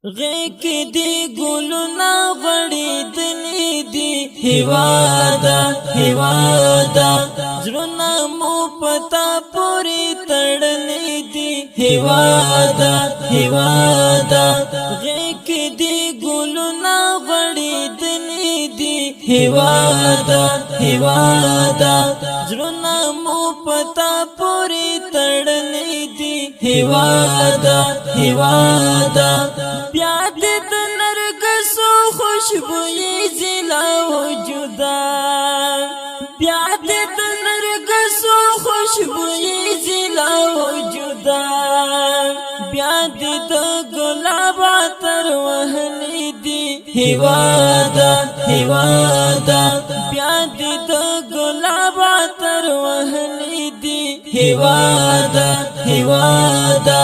غیک دی گلونا غړېدلې دي هیوادا هیوادا زړونه مو پتا پورې تړلې دي هیوادا هیوادا غیک دی گلونا غړېدلې دي هیوادا هیوادا زړونه مو پتا پورې تړلې دي هیوادا هیوادا بیا دې د نرګسو خوشبوئی زلا وجودا بیا دې د نرګسو خوشبوئی زلا وجودا بیا دې د ګلاب عطر وهلې دي هیوادا هیوادا بیا دې د ګلاب عطر وهلې دي هیوادا هیوادا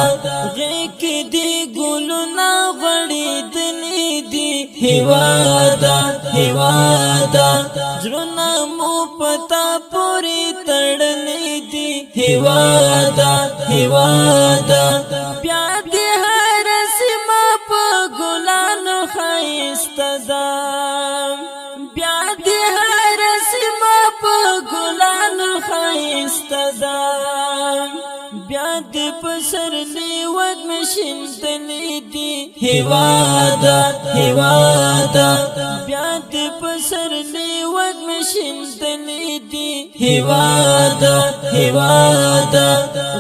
غیک دی گلونا غړېدلې دي هیوادا هیوادا زړونه مو پتا پورې تړلې دي هیوادا هیوادا بیا دې هر سیمه په ګلانو ښایسته ده بیا دې هر سیمه په ګلانو ښایسته ده بیا دې پسرلی وږمشین تلې دي هیوادا هیوادا بیا دې پسرلی وږمشین تلې دي هیوادا هیوادا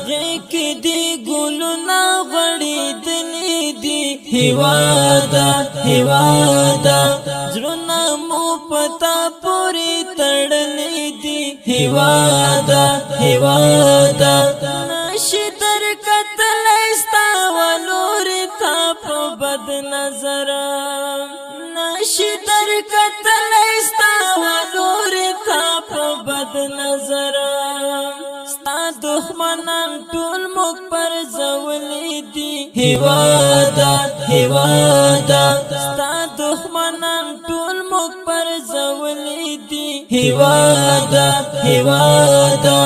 غیک دی ګلونا غړېدلې دي هیوادا هیوادا زړونه مو پتا پورې تړلې دي هیوادا هیوادا نشي در قتل استا ولور تا په بد نظر نشي در قتل استا ولور تا په بد نظر ستا دښمنان ټول مخ پر زولې دي هیوادا هیوادا ستا دښمنان ټول مخ پر زولې دي هیوادا هیوادا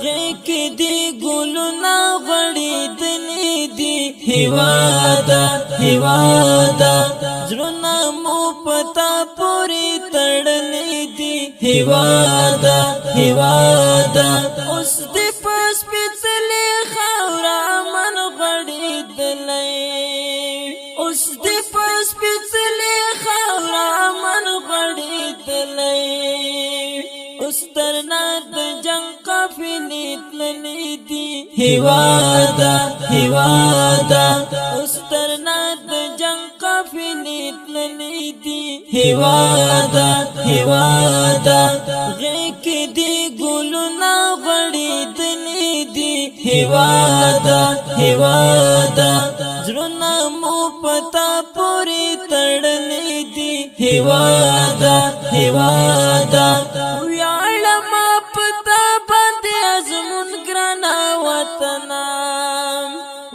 غیک دی گلونا غړېدلې دي هیوادا هیوادا زړونه مو پتا پورې تړلې دي هیوادا هیوادا اوس دې په سپېڅلې خاوره من غړېدلې اوس دې په سپېڅلې خاوره من غړېدلې اوس درنا د جنگ قافلې تللې دي هیوادا هیوادا اوس درنا د جنگ قافلې تللې دي هیوادا هیوادا غیک دی ګلونا غړېدلې دي هیوادا هیوادا زړونه مو پتا پورې تړلې دي هیوادا هیوادا ویاړم پتا باندې ازمون ګرانا وطن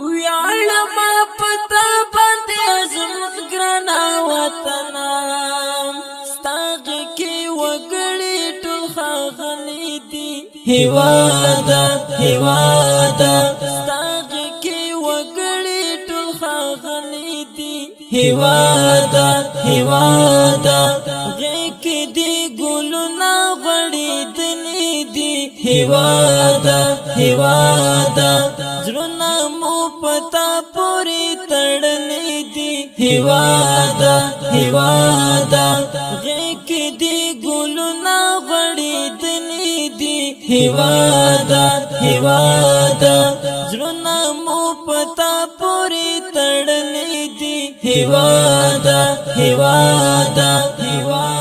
ویاړم پتا باندې ازمون ګرانا وطن ستاغ کې وګړي ټول ښاغلي دي هیوادا هیوادا ستاغ کې وګړي ټول ښاغلي دي هیوادا هیوادا غیک دی ګلونا غړېدلې دي هیوادا هیوادا زړونه مو پتا پورې تړلې دي هیوادا هیوادا غیک دی ګلونا غړېدلې دي هیوادا هیوادا زړونه مو پتا پورې تړلې دي هیوادا هیوادا هیوادا